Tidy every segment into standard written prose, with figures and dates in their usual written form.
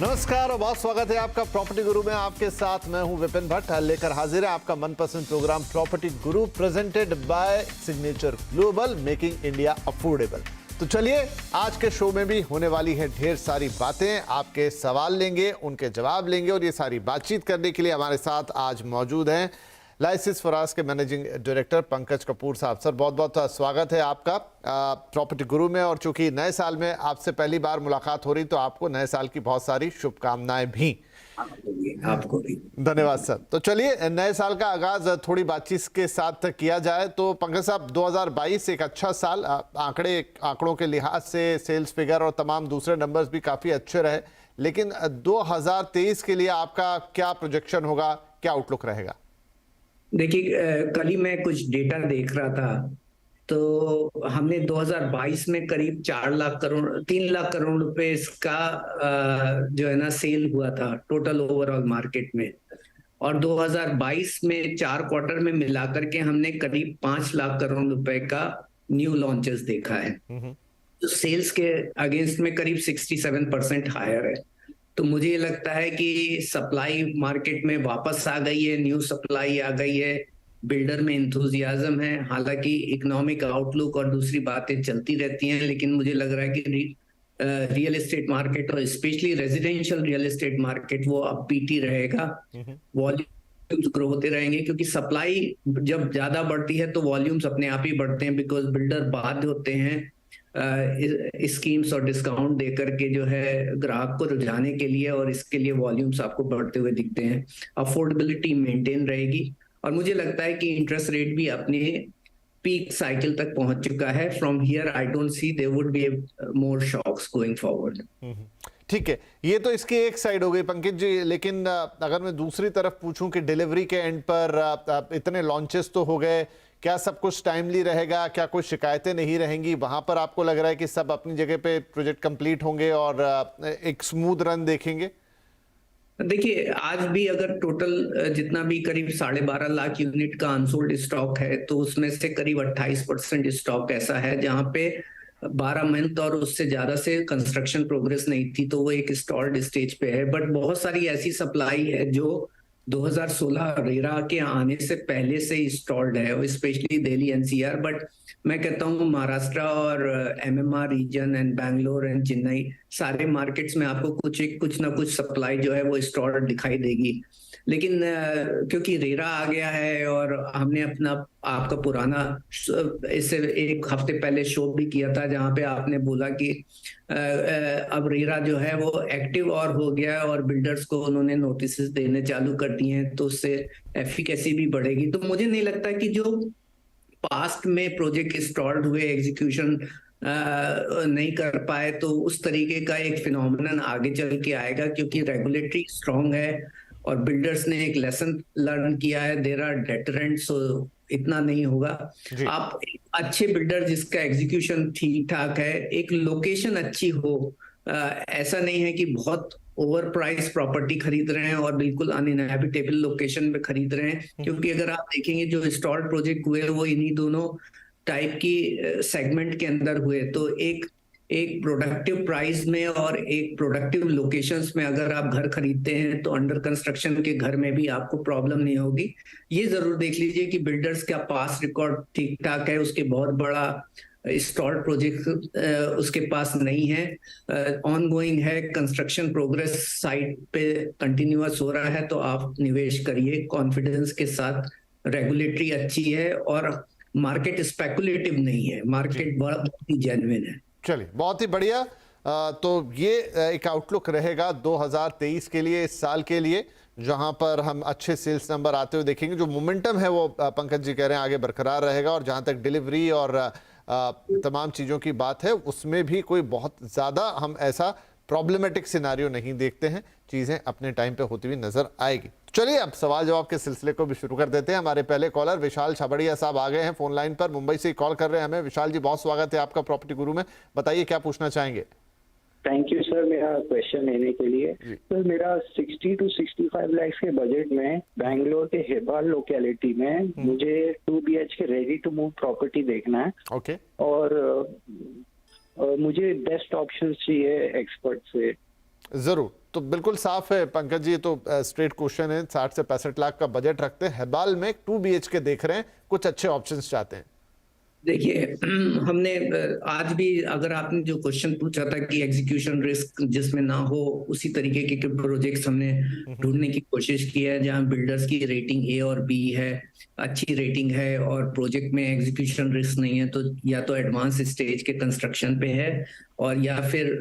नमस्कार और बहुत स्वागत है आपका प्रॉपर्टी गुरु में। आपके साथ मैं हूं विपिन भट्ट, लेकर हाजिर है आपका मनपसंद programme property Guru, presented by signature global, making India affordable. तो चलिए, आज के शो में भी होने वाली है ढेर सारी बातें। आपके सवाल लेंगे, उनके जवाब लेंगे और ये सारी बातचीत करने के लिए हमारे साथ आज मौजूद हैं लाइसिस फराज के मैनेजिंग डायरेक्टर पंकज कपूर साहब। सर, बहुत बहुत स्वागत है आपका प्रॉपर्टी गुरु में। और चूंकि नए साल में आपसे पहली बार मुलाकात हो रही, तो आपको नए साल की बहुत सारी शुभकामनाएं भी। आपको भी धन्यवाद सर। तो चलिए, नए साल का आगाज थोड़ी बातचीत के साथ किया जाए। तो पंकज साहब, 2022 एक अच्छा साल, आंकड़ों के लिहाज से सेल्स फिगर और तमाम दूसरे नंबर्स भी काफी अच्छे रहे, लेकिन 2023 के लिए आपका क्या प्रोजेक्शन होगा, क्या आउटलुक रहेगा? देखिए, कल ही मैं कुछ डेटा देख रहा था, तो हमने 2022 में करीब 3 लाख करोड़ रुपए इसका जो है ना सेल हुआ था टोटल ओवरऑल मार्केट में। और 2022 में 4 क्वार्टर में मिलाकर के हमने करीब 5 लाख करोड़ रुपए का न्यू लॉन्चेस देखा है। तो सेल्स के अगेंस्ट में करीब 67% हायर है। तो मुझे ये लगता है कि सप्लाई मार्केट में वापस आ गई है, न्यू सप्लाई आ गई है, बिल्डर में इंथुजियाज्म है। हालांकि इकोनॉमिक आउटलुक और दूसरी बातें चलती रहती हैं, लेकिन मुझे लग रहा है कि रियल एस्टेट मार्केट और specially residential real estate market वो अपबीट ही रहेगा। वॉल्यूम्स ग्रो होते रहेंगे, क्योंकि सप्लाई जब ज्यादा बढ़ती है तो वॉल्यूम्स अपने आप ही बढ़ते हैं, बिकॉज बिल्डर बाध्य होते हैं स्कीम्स और डिस्काउंट देकर के जो है ग्राहक को रुझाने के लिए, और इसके लिए वॉल्यूम्स आपको बढ़ते हुए दिखते हैं। अफोर्डेबिलिटी मेंटेन रहेगी, और मुझे लगता है कि इंटरेस्ट रेट भी अपने पीक साइकिल तक पहुंच चुका है। From here I don't see there would be more shocks going forward. ठीक है, ये तो इसकी एक साइड हो गई पंकज जी, लेकिन अगर मैं दूसरी तरफ पूछूं कि डिलीवरी के एंड पर इतने लॉन्चेस तो हो गए, क्या सब कुछ टाइमली रहेगा? क्या कोई शिकायतें नहीं रहेंगी? वहां पर आपको लग रहा है कि सब अपनी जगह पे प्रोजेक्ट कंप्लीट होंगे और एक स्मूथ रन देखेंगे? देखिए, आज भी अगर टोटल जितना भी करीब 12.5 लाख यूनिट का अनसोल्ड स्टॉक है, तो उसमें से करीब 28% स्टॉक ऐसा है जहां पे 12 मंथ और उससे ज्यादा से कंस्ट्रक्शन प्रोग्रेस नहीं थी, तो वो एक स्टॉल्ड स्टेज पे है। बट बहुत सारी ऐसी सप्लाई है जो 2016 रेरा के आने से पहले से स्टॉल्ड है, स्पेशली दिल्ली एनसीआर। बट मैं कहता हूँ महाराष्ट्र और MMR region and Bangalore and Chennai, सारे मार्केट्स में आपको कुछ ना कुछ सप्लाई जो है वो स्टॉल्ड दिखाई देगी। लेकिन क्योंकि रेरा आ गया है, और हमने अपना आपका पुराना इससे एक हफ्ते पहले शो भी किया था जहां पे आपने बोला कि अब रेरा जो है वो एक्टिव और हो गया है, और बिल्डर्स को उन्होंने नोटिस देने चालू कर दिए हैं, तो उससे एफिकेसी भी बढ़ेगी। तो मुझे नहीं लगता कि जो पास्ट में प्रोजेक्ट स्टॉल्ड हुए, एग्जीक्यूशन नहीं कर पाए, तो उस तरीके का एक फिनोमेनन आगे चल के आएगा, क्योंकि रेगुलेटरी स्ट्रांग है और बिल्डर्स ने एक लेसन लर्न किया है। देयर आर डेटरेंट्स, सो इतना नहीं होगा। आप एक अच्छे बिल्डर जिसका एग्जीक्यूशन ठीक ठाक है, एक लोकेशन अच्छी हो, ऐसा नहीं है कि बहुत ओवर प्राइस प्रॉपर्टी खरीद रहे हैं और बिल्कुल अनइनहैबिटेबल लोकेशन में खरीद रहे हैं। क्योंकि अगर आप देखेंगे जो स्टॉल्ड प्रोजेक्ट हुए वो इन्हीं दोनों टाइप की सेगमेंट के अंदर हुए। तो एक प्रोडक्टिव प्राइस में और एक प्रोडक्टिव लोकेशंस में अगर आप घर खरीदते हैं, तो अंडर कंस्ट्रक्शन के घर में भी आपको प्रॉब्लम नहीं होगी। ये जरूर देख लीजिए कि बिल्डर्स का पास रिकॉर्ड ठीक ठाक है, उसके बहुत बड़ा स्टॉल्ड प्रोजेक्ट उसके पास नहीं है, ऑनगोइंग है, कंस्ट्रक्शन प्रोग्रेस साइट पे कंटिन्यूअस हो रहा है, तो आप निवेश करिए कॉन्फिडेंस के साथ। रेगुलेटरी अच्छी है और मार्केट स्पेकुलेटिव नहीं है, मार्केट बहुत ही जेन्युइन है। चलिए, बहुत ही बढ़िया। तो ये एक आउटलुक रहेगा 2023 के लिए, इस साल के लिए, जहां पर हम अच्छे सेल्स नंबर आते हुए देखेंगे। जो मोमेंटम है वो पंकज जी कह रहे हैं आगे बरकरार रहेगा, और जहां तक डिलीवरी और तमाम चीज़ों की बात है, उसमें भी कोई बहुत ज़्यादा हम ऐसा प्रॉब्लमेटिक सिनारियो नहीं देखते हैं। चीज़ें अपने टाइम पे होती हुई नजर आएगी। चलिए, अब सवाल जवाब के सिलसिले को भी शुरू कर देते हैं। हमारे पहले कॉलर विशाल छबड़िया साहब आ गए हैं फोन लाइन पर, मुंबई से कॉल कर रहे हैं हमें। विशाल जी, बहुत स्वागत है आपका प्रॉपर्टी गुरु में। बताइए, क्या पूछना चाहेंगे? थैंक यू सर मेरा क्वेश्चन लेने के लिए। सर, मेरा 60 to 65 लाख के बजट में बैंगलोर के हेबाल लोकेलिटी में मुझे 2 BHK ready to move property देखना है। ओके। और मुझे बेस्ट ऑप्शन चाहिए एक्सपर्ट से। जरूर। तो बिल्कुल साफ है पंकज जी, तो स्ट्रेट क्वेश्चन है। 60 से 65 लाख का बजट रखते हैं, हेबाल में 2 BHK देख रहे हैं, कुछ अच्छे ऑप्शंस चाहते हैं। देखिए हमने आज भी, अगर आपने जो क्वेश्चन पूछा था कि एग्जीक्यूशन रिस्क जिसमें ना हो, उसी तरीके के प्रोजेक्ट्स हमने ढूंढने की कोशिश की है जहां बिल्डर्स की रेटिंग ए और बी है, अच्छी रेटिंग है और प्रोजेक्ट में एग्जीक्यूशन रिस्क नहीं है, तो या तो एडवांस स्टेज के कंस्ट्रक्शन पे है और या फिर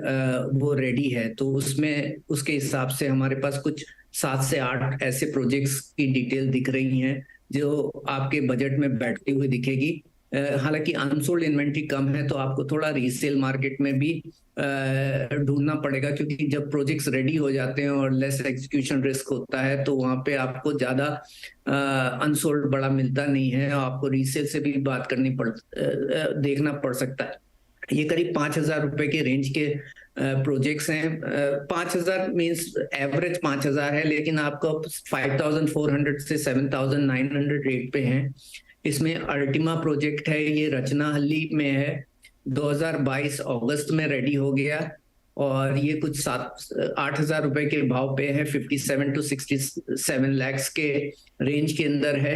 वो रेडी है। तो उसमें उसके हिसाब से हमारे पास कुछ 7 से 8 ऐसे प्रोजेक्ट्स की डिटेल दिख रही हैं जो आपके बजट में बैठती हुई दिखेगी। हालांकि अनसोल्ड इन्वेंट्री कम है तो आपको थोड़ा रीसेल मार्केट में भी ढूंढना पड़ेगा, क्योंकि जब प्रोजेक्ट्स रेडी हो जाते हैं और लेस एग्जीक्यूशन रिस्क होता है तो वहां पे आपको ज्यादा अनसोल्ड बड़ा मिलता नहीं है, आपको रीसेल से भी बात करनी देखना पड़ सकता है। ये करीब 5,000 रुपए के रेंज के प्रोजेक्ट्स हैं। 5,000 मींस एवरेज 5,000 है, लेकिन आपको 5,400 से 7,900 रेट पे हैं। इसमें अल्टीमा प्रोजेक्ट है, ये रचनाहल्ली में है, 2022 अगस्त में रेडी हो गया और ये कुछ 8,000 रुपए के भाव पे है, 57 to 67 lakhs के रेंज के अंदर है।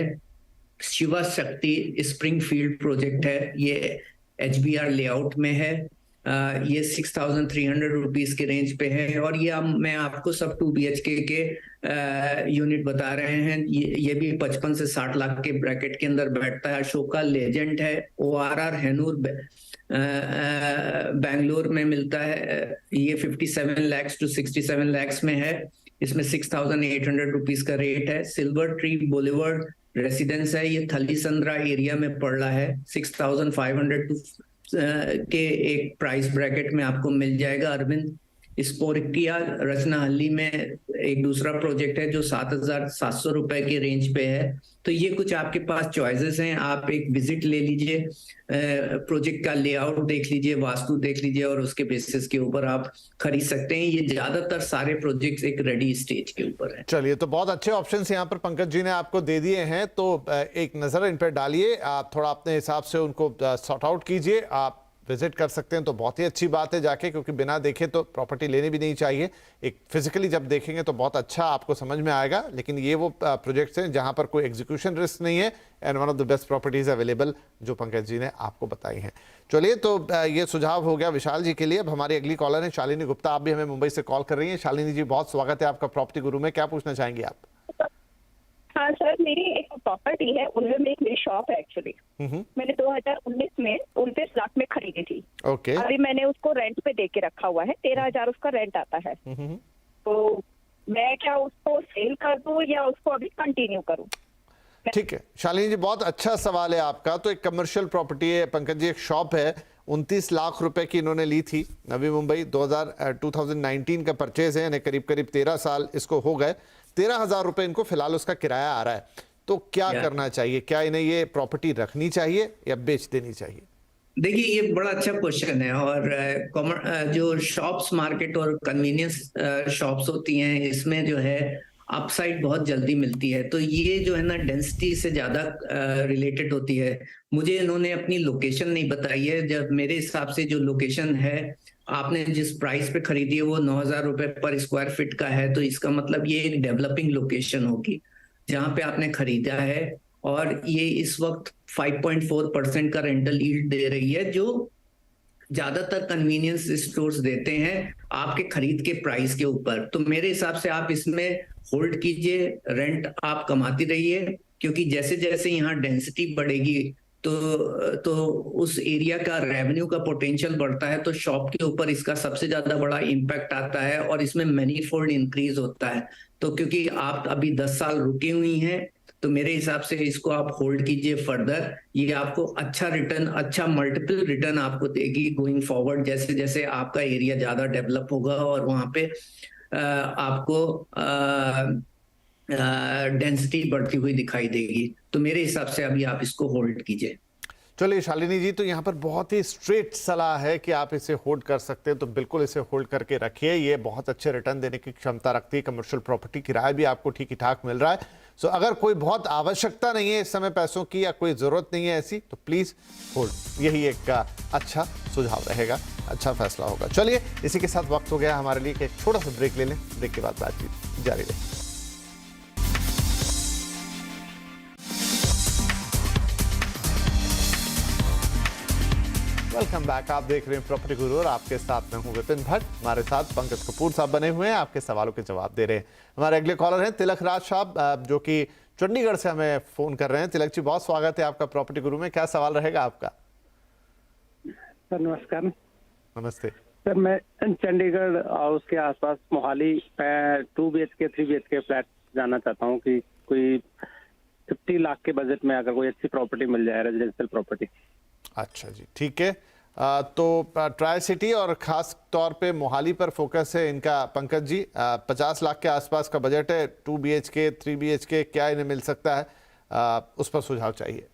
शिवा शक्ति स्प्रिंगफील्ड प्रोजेक्ट है, ये HBR लेआउट में है, ये 6,300 रुपीज के रेंज पे है और ये मैं आपको सब 2 BHK के यूनिट बता रहे हैं। ये भी 55 से 60 लाख के ब्रैकेट के अंदर बैठता है। अशोका लेजेंड है, ORR हैनूर बैंगलोर में मिलता है, ये 57 lakhs to 67 lakhs में है, इसमें 6,800 रुपीज का रेट है। सिल्वर ट्री बोलीवर्ड रेसिडेंस है, ये थलीसंद्रा एरिया में पड़ रहा है, 6,500 के एक प्राइस ब्रैकेट में आपको मिल जाएगा। अरविंद स्पोर्टिया रचनाहल्ली में एक दूसरा प्रोजेक्ट है जो 7,700 रुपए के रेंज पे है। तो ये कुछ आपके पास चॉइसेस हैं, आप एक विजिट ले लीजिए, प्रोजेक्ट का लेआउट देख लीजिए, वास्तु देख लीजिए और उसके बेसिस के ऊपर आप खरीद सकते हैं। ये ज्यादातर सारे प्रोजेक्ट्स एक रेडी स्टेज के ऊपर है। चलिए, तो बहुत अच्छे ऑप्शंस यहाँ पर पंकज जी ने आपको दे दिए हैं, तो एक नजर इन पर डालिए, आप थोड़ा अपने हिसाब से उनको सॉर्ट आउट कीजिए। आप विजिट कर सकते हैं तो बहुत ही अच्छी बात है जाके, क्योंकि बिना देखे तो प्रॉपर्टी लेनी भी नहीं चाहिए। एक फिजिकली जब देखेंगे तो बहुत अच्छा आपको समझ में आएगा। लेकिन ये वो प्रोजेक्ट्स हैं जहां पर कोई एग्जीक्यूशन रिस्क नहीं है and one of the best properties available जो पंकज जी ने आपको बताई हैं। चलिए, तो ये सुझाव हो गया विशाल जी के लिए। अब हमारी अगली कॉलर है शालिनी गुप्ता, आप भी हमें मुंबई से कॉल कर रही हैं। शालिनी जी, बहुत स्वागत है आपका प्रॉपर्टी गुरु में, क्या पूछना चाहेंगी आप? हाँ सर, मेरी एक प्रॉपर्टी है, उनमें में एक मेरी शॉप है एक्चुअली। मैंने 2019 में 29 लाख में खरीदी थी। ओके। अभी मैंने उसको रेंट पे दे के रखा हुआ है, 13,000 उसका रेंट आता है। तो मैं क्या उसको सेल कर दूं या उसको अभी कंटिन्यू करूं? ठीक है शालिनी जी, बहुत अच्छा सवाल है आपका। तो एक कमर्शियल प्रॉपर्टी है पंकज जी, एक शॉप है, 29 लाख रुपए की इन्होंने ली थी नवी मुंबई। 2019 का परचेज है, यानी करीब करीब 13 साल इसको हो गए। 13,000 रुपए इनको फिलहाल उसका किराया आ रहा है। तो क्या करना चाहिए? क्या इन्हें ये प्रॉपर्टी रखनी चाहिए या बेच देनी चाहिए? देखिए, ये बड़ा अच्छा क्वेश्चन है और जो शॉप्स मार्केट और कन्वीनियंस शॉप्स होती हैं, इसमें जो है अपसाइड बहुत जल्दी मिलती है। तो ये जो है ना डेंसिटी से ज्यादा रिलेटेड होती है। मुझे इन्होंने अपनी लोकेशन नहीं बताई है, जब मेरे हिसाब से जो लोकेशन है आपने जिस प्राइस पे खरीदी है वो 9,000 रुपए पर स्क्वायर फीट का है, तो इसका मतलब ये एक डेवलपिंग लोकेशन होगी जहां पे आपने खरीदा है और ये इस वक्त 5.4% का रेंटल यील्ड दे रही है, जो ज्यादातर कन्वीनियंस स्टोर्स देते हैं आपके खरीद के प्राइस के ऊपर। तो मेरे हिसाब से आप इसमें होल्ड कीजिए, रेंट आप कमाती रहिए, क्योंकि जैसे जैसे यहाँ डेंसिटी बढ़ेगी तो उस एरिया का रेवेन्यू का पोटेंशियल बढ़ता है, तो शॉप के ऊपर इसका सबसे ज्यादा बड़ा इम्पैक्ट आता है और इसमें मैनीफोल्ड इंक्रीज होता है। तो क्योंकि आप अभी 10 साल रुकी हुई हैं, तो मेरे हिसाब से इसको आप होल्ड कीजिए फर्दर। ये आपको अच्छा रिटर्न, अच्छा मल्टीपल रिटर्न आपको देगी गोइंग फॉरवर्ड, जैसे जैसे आपका एरिया ज्यादा डेवलप होगा और वहां पे आपको डेंसिटी बढ़ती हुई दिखाई देगी। तो मेरे हिसाब से अभी आप इसको होल्ड कीजिए। चलिए शालिनी जी, तो यहाँ पर बहुत ही स्ट्रेट सलाह है कि आप इसे होल्ड कर सकते हैं, तो बिल्कुल इसे होल्ड करके रखिए। ये बहुत अच्छे रिटर्न देने की क्षमता रखती है। कमर्शियल प्रॉपर्टी, किराया भी आपको ठीक ही ठाक मिल रहा है। सो अगर कोई बहुत आवश्यकता नहीं है इस समय पैसों की या कोई ज़रूरत नहीं है ऐसी, तो प्लीज़ होल्ड, यही एक अच्छा सुझाव रहेगा, अच्छा फैसला होगा। चलिए, इसी के साथ वक्त हो गया हमारे लिए कि एक छोटा सा ब्रेक ले लें, ब्रेक के बाद बातचीत जारी रहे। वेलकम बैक, आप देख रहे हैं प्रॉपर्टी गुरु और आपके साथ मैं हूं विपिन भट्ट। हमारे साथ पंकज कपूर साहब बने हुए हैं, आपके सवालों के जवाब दे रहे हैं। हमारे अगले कॉलर हैं तिलक राज साहब, जो कि चंडीगढ़ से हमें फोन कर रहे हैं। तिलक जी, बहुत स्वागत है आपका प्रॉपर्टी गुरु में। क्या सवाल रहेगा आपका? सर नमस्कार। नमस्ते सर, मैं चंडीगढ़ और उसके आसपास मोहाली 2 BHK 3 BHK फ्लैट जाना चाहता हूँ कि कोई 50 लाख के बजट में अगर कोई अच्छी प्रॉपर्टी मिल जाए, रेजिडेंशियल प्रॉपर्टी। अच्छा जी, ठीक है। तो ट्राई सिटी और खास तौर पे मोहाली पर फोकस है इनका। पंकज जी, 50 लाख के आसपास का बजट है, 2 BHK 3 BHK, क्या इन्हें मिल सकता है? उस पर सुझाव चाहिए।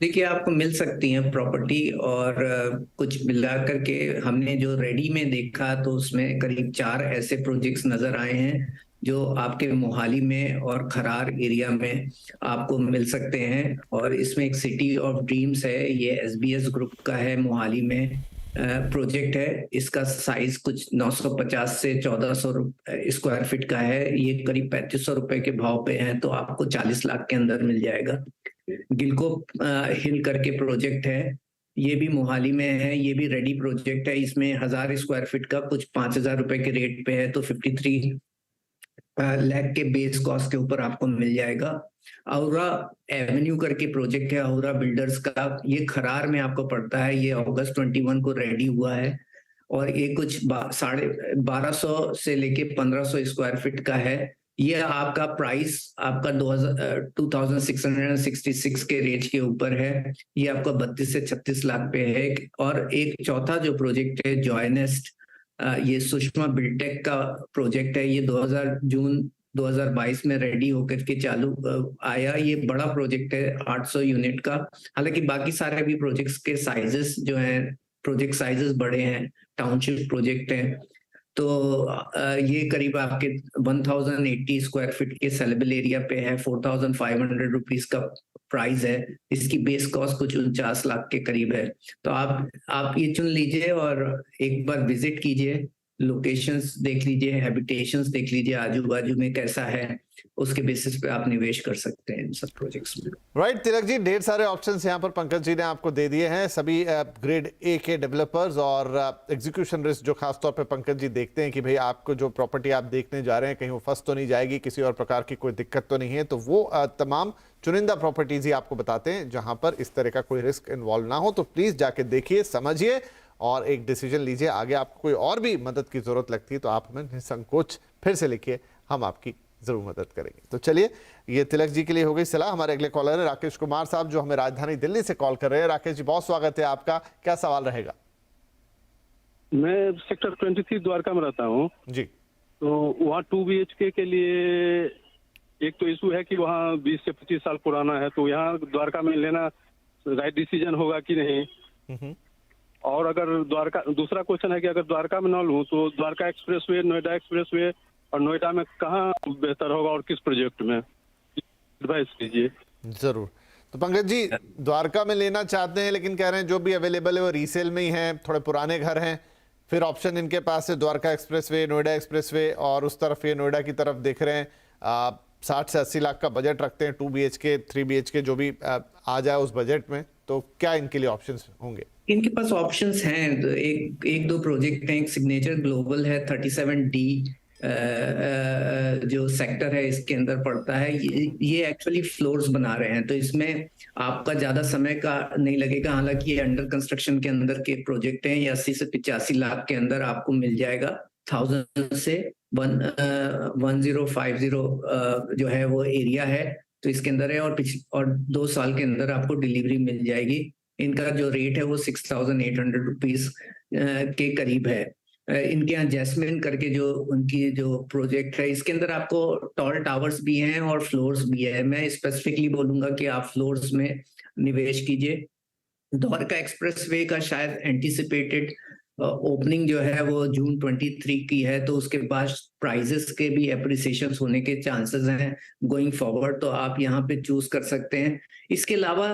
देखिए, आपको मिल सकती है प्रॉपर्टी, और कुछ मिला करके हमने जो रेडी में देखा तो उसमें करीब 4 ऐसे प्रोजेक्ट्स नजर आए हैं जो आपके मोहाली में और खरार एरिया में आपको मिल सकते हैं। और इसमें एक सिटी ऑफ ड्रीम्स है, ये SBS ग्रुप का है, मोहाली में प्रोजेक्ट है। इसका साइज कुछ 950 से 1400 स्क्वायर फीट का है। ये करीब 3500 रुपए के भाव पे है, तो आपको 40 लाख के अंदर मिल जाएगा। गिलको हिल करके प्रोजेक्ट है, ये भी मोहाली में है, ये भी रेडी प्रोजेक्ट है। इसमें 1000 स्क्वायर फीट का कुछ 5000 रुपए के रेट पे है, तो 53 लाख के बेस कॉस्ट के ऊपर आपको मिल जाएगा। औरा एवेन्यू करके प्रोजेक्ट है, औरा बिल्डर्स का, ये खरार में आपको पड़ता है। ये अगस्त 21 को रेडी हुआ है और ये कुछ 1250 से लेके 1500 स्क्वायर फीट का है। ये आपका प्राइस आपका 2666 के रेंज के ऊपर है। ये आपका 32 से 36 लाख पे है। और एक चौथा जो प्रोजेक्ट है, जॉयनेस्ट, ये सुषमा बिल्टेक का प्रोजेक्ट है। ये जून 2022 में रेडी होकर के चालू आया। ये बड़ा प्रोजेक्ट है 800 यूनिट का। हालांकि बाकी सारे भी प्रोजेक्ट्स के साइजेस जो हैं, प्रोजेक्ट साइजेस बड़े हैं, टाउनशिप प्रोजेक्ट हैं। तो ये करीब आपके 1080 स्क्वायर फीट के सेलेबल एरिया पे है। 4500 रुपीज का प्राइस है। इसकी बेस कॉस्ट कुछ 49 लाख के करीब है। तो आप ये चुन लीजिए और एक बार विजिट कीजिए, लोकेशंस देख लीजिए, हैबिटेशंस देख लीजिए, आजू बाजू में कैसा है, उसके बेसिस पे आप निवेश कर सकते हैं इन सब प्रोजेक्ट्स में। राइट तिलक जी, ढेर सारे ऑप्शंस यहाँ पर पंकज जी ने आपको दे दिए हैं। सभी ग्रेड ए के डेवलपर्स और एग्जीक्यूशन रिस्क जो खासतौर पे पंकज जी देखते हैं कि भाई आपको जो प्रॉपर्टी आप देखने जा रहे हैं कहीं वो फंस तो नहीं जाएगी, किसी और प्रकार की कोई दिक्कत तो नहीं है, तो वो तमाम चुनिंदा प्रॉपर्टीज ही आपको बताते हैं जहां पर इस तरह का कोई रिस्क इन्वॉल्व ना हो। तो प्लीज जाके देखिए, समझिए और एक डिसीजन लीजिए। आगे आपको कोई और भी मदद की जरूरत लगती है तो आप हमें निसंकोच फिर से लिखिए, हम आपकी जरूर मदद करेंगे। तो चलिए, ये तिलक जी के लिए हो गई सलाह। हमारे अगले कॉलर है राकेश कुमार साहब, जो हमें राजधानी दिल्ली से कॉल कर रहे हैं। राकेश जी, बहुत स्वागत है आपका। क्या सवाल रहेगा? मैं सेक्टर 23 द्वारका में रहता हूँ जी। तो वहाँ 2 BHK के लिए एक तो इशू है कि वहाँ 20 से 25 साल पुराना है, तो यहाँ द्वारका में लेना राइट डिसीजन होगा कि नहीं। और अगर द्वारका, दूसरा क्वेश्चन है कि अगर द्वारका में ना लूँ तो द्वारका एक्सप्रेसवे, नोएडा एक्सप्रेसवे और नोएडा में कहाँ बेहतर होगा और किस प्रोजेक्ट में, एडवाइस कीजिए। जरूर। तो पंकज जी, द्वारका में लेना चाहते हैं लेकिन कह रहे हैं जो भी अवेलेबल है वो रीसेल में ही है, थोड़े पुराने घर हैं। फिर ऑप्शन इनके पास है द्वारका एक्सप्रेसवे, नोएडा एक्सप्रेसवे, और उस तरफ ये नोएडा की तरफ देख रहे हैं। 60 से 80 लाख का बजट रखते हैं, 2 BHK 3 BHK जो भी आ जाए उस बजट में। तो क्या इनके लिए ऑप्शंस होंगे? इनके पास ऑप्शंस हैं। तो एक दो प्रोजेक्ट हैं। एक सिग्नेचर ग्लोबल है, 37D जो सेक्टर है इसके अंदर पड़ता है। ये एक्चुअली फ्लोर्स बना रहे हैं, तो इसमें आपका ज्यादा समय का नहीं लगेगा। हालांकि ये अंडर कंस्ट्रक्शन के अंदर के प्रोजेक्ट हैं। ये 80 से 85 लाख के अंदर आपको मिल जाएगा। 1000 से 1050 जो है वो एरिया है, तो इसके अंदर है। और 2 साल के अंदर आपको डिलीवरी मिल जाएगी। इनका जो रेट है वो 6800 रुपीज के करीब है। इनके यहाँ जैस्मिन करके जो उनकी जो प्रोजेक्ट है, इसके अंदर आपको टॉल टावर्स भी हैं और फ्लोर्स भी है। मैं स्पेसिफिकली बोलूंगा कि आप फ्लोर्स में निवेश कीजिए। द्वारका एक्सप्रेसवे का शायद एंटिसिपेटेड ओपनिंग जो है वो जून 23 की है, तो उसके बाद प्राइजेस के भी एप्रिसिएशन होने के चांसेस हैं गोइंग फॉरवर्ड, तो आप यहाँ पे चूज कर सकते हैं। इसके अलावा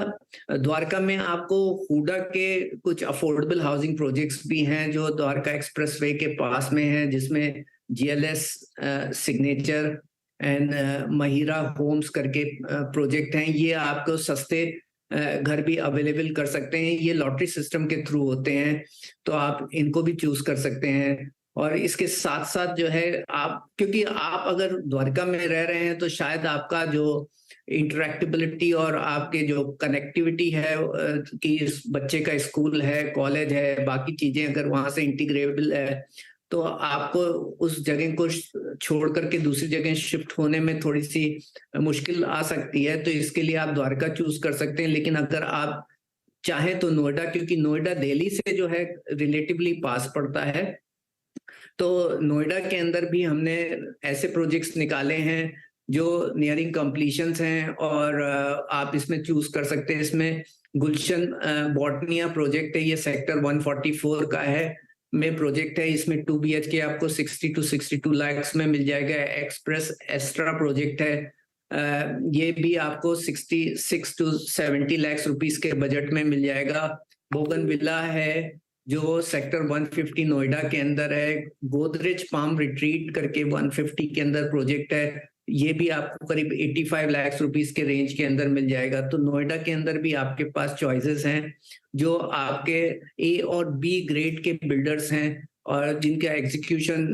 द्वारका में आपको हुडा के कुछ अफोर्डेबल हाउसिंग प्रोजेक्ट्स भी हैं जो द्वारका एक्सप्रेसवे के पास में है, जिसमें GLS signature and Mahira homes करके प्रोजेक्ट हैं। ये आपको सस्ते घर भी अवेलेबल कर सकते हैं, ये लॉटरी सिस्टम के थ्रू होते हैं, तो आप इनको भी चूज कर सकते हैं। और इसके साथ साथ जो है आप, क्योंकि आप अगर द्वारका में रह रहे हैं तो शायद आपका जो इंटरेक्टिबिलिटी और आपके जो कनेक्टिविटी है कि इस बच्चे का स्कूल है, कॉलेज है, बाकी चीजें अगर वहां से इंटीग्रेबल है, तो आपको उस जगह को छोड़ करके दूसरी जगह शिफ्ट होने में थोड़ी सी मुश्किल आ सकती है, तो इसके लिए आप द्वारका चूज कर सकते हैं। लेकिन अगर आप चाहें तो नोएडा, क्योंकि नोएडा दिल्ली से जो है रिलेटिवली पास पड़ता है, तो नोएडा के अंदर भी हमने ऐसे प्रोजेक्ट्स निकाले हैं जो नियरिंग कंप्लीशंस हैं, और आप इसमें चूज कर सकते हैं। इसमें गुलशन बॉटनिया प्रोजेक्ट है, ये सेक्टर 144 का है में प्रोजेक्ट है। इसमें 2 BHK आपको 60 to 62 लाख में मिल जाएगा। एक्सप्रेस एस्ट्रा प्रोजेक्ट है, ये भी आपको 66 to 70 लाख रुपीस के बजट में मिल जाएगा। बोगनविला है जो सेक्टर 150 नोएडा के अंदर है। गोदरेज पाम रिट्रीट करके 150 के अंदर प्रोजेक्ट है, ये भी आपको करीब 85 लाख रुपीस के रेंज के अंदर मिल जाएगा। तो नोएडा के अंदर भी आपके पास चॉइसेस हैं जो आपके A और B ग्रेड के बिल्डर्स हैं और जिनका एग्जीक्यूशन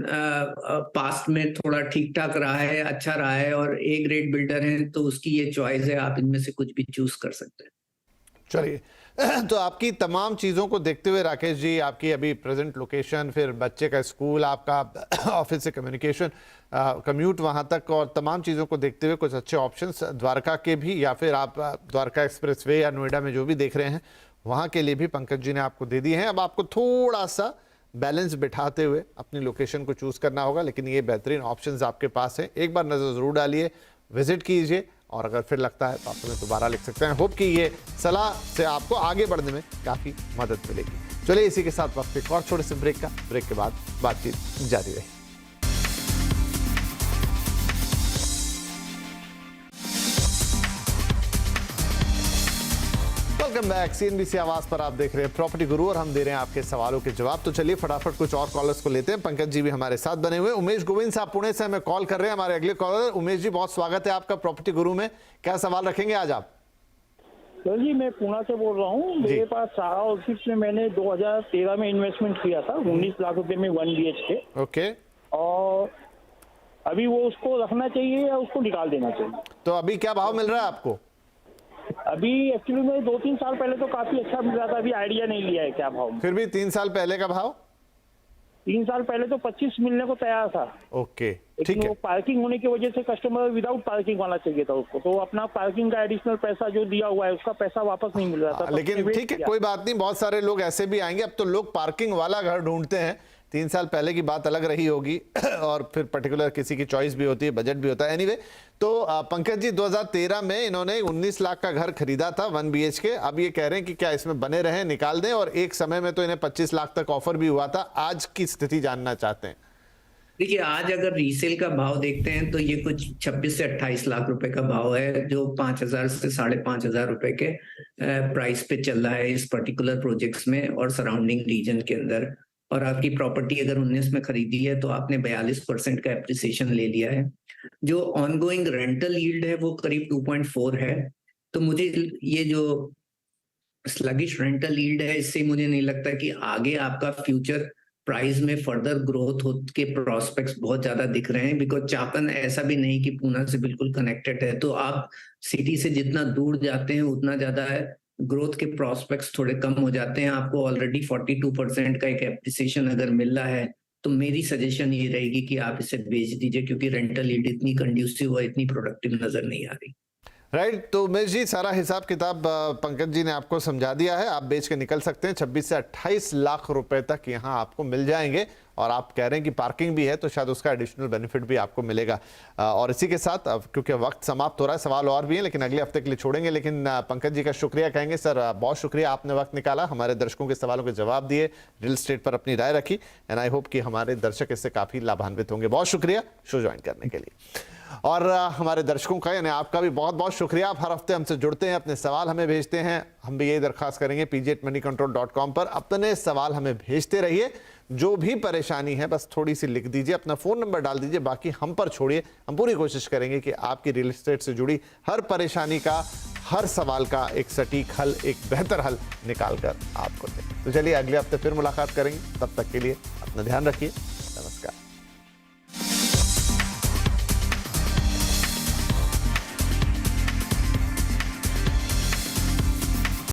पास्ट में थोड़ा ठीक ठाक रहा है, अच्छा रहा है, और A ग्रेड बिल्डर हैं, तो उसकी ये चॉइस है, आप इनमें से कुछ भी चूज कर सकते हैं। चलिए, तो आपकी तमाम चीज़ों को देखते हुए राकेश जी, आपकी अभी प्रेजेंट लोकेशन, फिर बच्चे का स्कूल, आपका ऑफिस से कम्युनिकेशन, कम्यूट वहाँ तक, और तमाम चीज़ों को देखते हुए कुछ अच्छे ऑप्शंस द्वारका के भी, या फिर आप द्वारका एक्सप्रेसवे या नोएडा में जो भी देख रहे हैं वहाँ के लिए भी पंकज जी ने आपको दे दिए हैं। अब आपको थोड़ा सा बैलेंस बिठाते हुए अपनी लोकेशन को चूज़ करना होगा, लेकिन ये बेहतरीन ऑप्शंस आपके पास हैं। एक बार नज़र ज़रूर डालिए, विजिट कीजिए, और अगर फिर लगता है तो आप हमें दोबारा लिख सकते हैं। होप कि ये सलाह से आपको आगे बढ़ने में काफ़ी मदद मिलेगी। चलिए, इसी के साथ वक्त एक और छोटे से ब्रेक के बाद बातचीत जारी रही। Welcome back. CNBC आवाज पर आप देख रहे हैं प्रॉपर्टी गुरु, और हम दे रहे हैं आपके सवालों के जवाब। तो चलिए फटाफट कुछ और कॉलर्स को लेते हैं। पंकज जी भी हमारे साथ बने हुए। उमेश गोविंद साहब पुणे से हमें कॉल कर रहे हैं, हमारे अगले कॉलर। उमेश जी, बहुत स्वागत है आपका प्रॉपर्टी गुरु में। क्या सवाल रखेंगे आज आप? सर जी, मैं पुणे से बोल रहा हूँ। मेरे पास सारा ऑफिस में मैंने 2013 में इन्वेस्टमेंट किया था 19 लाख रुपए में 1 BHK। ओके, और अभी वो उसको रखना चाहिए या उसको निकाल देना चाहिए? तो अभी क्या भाव मिल रहा है आपको? अभी एक्चुअली में 2-3 साल पहले तो काफी अच्छा मिल रहा था, अभी आइडिया नहीं लिया है क्या भाव में। फिर भी 3 साल पहले का भाव? 3 साल पहले तो 25 मिलने को तैयार था। ओके, ठीक लेकिन है। वो पार्किंग होने की वजह से कस्टमर विदाउट पार्किंग वाला चाहिए था उसको, तो अपना पार्किंग का एडिशनल पैसा जो दिया हुआ है उसका पैसा वापस नहीं मिल रहा था। लेकिन ठीक है, कोई बात नहीं, बहुत सारे लोग ऐसे भी आएंगे। अब तो लोग पार्किंग वाला घर ढूंढते हैं। 3 साल पहले की बात अलग रही होगी और फिर पर्टिकुलर किसी की चॉइस भी होती है, बजट भी होता है। एनीवे, तो पंकज जी 2013 में इन्होंने 19 लाख का घर खरीदा था 1 BHK। अब ये कह रहे हैं कि क्या इसमें बने रहें, निकाल दें, और एक समय में तो इन्हें 25 लाख तक ऑफर भी हुआ था। आज की स्थिति जानना चाहते हैं। देखिए, आज अगर रीसेल का भाव देखते हैं तो ये कुछ 26 से 28 लाख रुपए का भाव है, जो 5,000 से 5,500 रुपए के प्राइस पे चल रहा है इस पर्टिकुलर प्रोजेक्ट्स में और सराउंडिंग रीजन के अंदर। और आपकी प्रॉपर्टी अगर 19 में खरीदी है तो आपने 42% का एप्रिसिएशन ले लिया है। जो ऑनगोइंग रेंटल यील्ड है वो करीब 2.4 है। तो मुझे ये जो स्लगिश रेंटल यील्ड है, इससे मुझे नहीं लगता कि आगे आपका फ्यूचर प्राइस में फर्दर ग्रोथ हो के प्रोस्पेक्ट्स बहुत ज्यादा दिख रहे हैं। बिकॉज चाकन ऐसा भी नहीं कि पुणे से बिल्कुल कनेक्टेड है, तो आप सिटी से जितना दूर जाते हैं उतना ज्यादा ग्रोथ के प्रोस्पेक्ट्स थोड़े कम हो जाते हैं। आपको ऑलरेडी 42% का एक एप्रिसिएशन अगर मिल रहा है, तो मेरी सजेशन ये रहेगी कि आप इसे बेच दीजिए, क्योंकि रेंटल यील्ड इतनी कंड्यूसिव और इतनी प्रोडक्टिव नजर नहीं आ रही। राइट, तो उमेश जी सारा हिसाब किताब पंकज जी ने आपको समझा दिया है। आप बेच के निकल सकते हैं। 26 से 28 लाख रुपए तक यहाँ आपको मिल जाएंगे। और आप कह रहे हैं कि पार्किंग भी है तो शायद उसका एडिशनल बेनिफिट भी आपको मिलेगा। और इसी के साथ अब क्योंकि वक्त समाप्त हो रहा है, सवाल और भी हैं लेकिन अगले हफ्ते के लिए छोड़ेंगे। लेकिन पंकज जी का शुक्रिया कहेंगे। सर बहुत शुक्रिया, आपने वक्त निकाला, हमारे दर्शकों के सवालों के जवाब दिए, रियल एस्टेट पर अपनी राय रखी। एंड आई होप कि हमारे दर्शक इससे काफ़ी लाभान्वित होंगे। बहुत शुक्रिया शो ज्वाइन करने के लिए। और हमारे दर्शकों का यानी आपका भी बहुत बहुत शुक्रिया। आप हर हफ्ते हमसे जुड़ते हैं, अपने सवाल हमें भेजते हैं। हम भी यही दरख्वास्त करेंगे pg@moneycontrol.com पर अपने सवाल हमें भेजते रहिए। जो भी परेशानी है बस थोड़ी सी लिख दीजिए, अपना फ़ोन नंबर डाल दीजिए, बाकी हम पर छोड़िए। हम पूरी कोशिश करेंगे कि आपकी रियल एस्टेट से जुड़ी हर परेशानी का, हर सवाल का एक सटीक हल, एक बेहतर हल निकाल कर आपको दें। तो चलिए अगले हफ्ते फिर मुलाकात करेंगे। तब तक के लिए अपना ध्यान रखिए।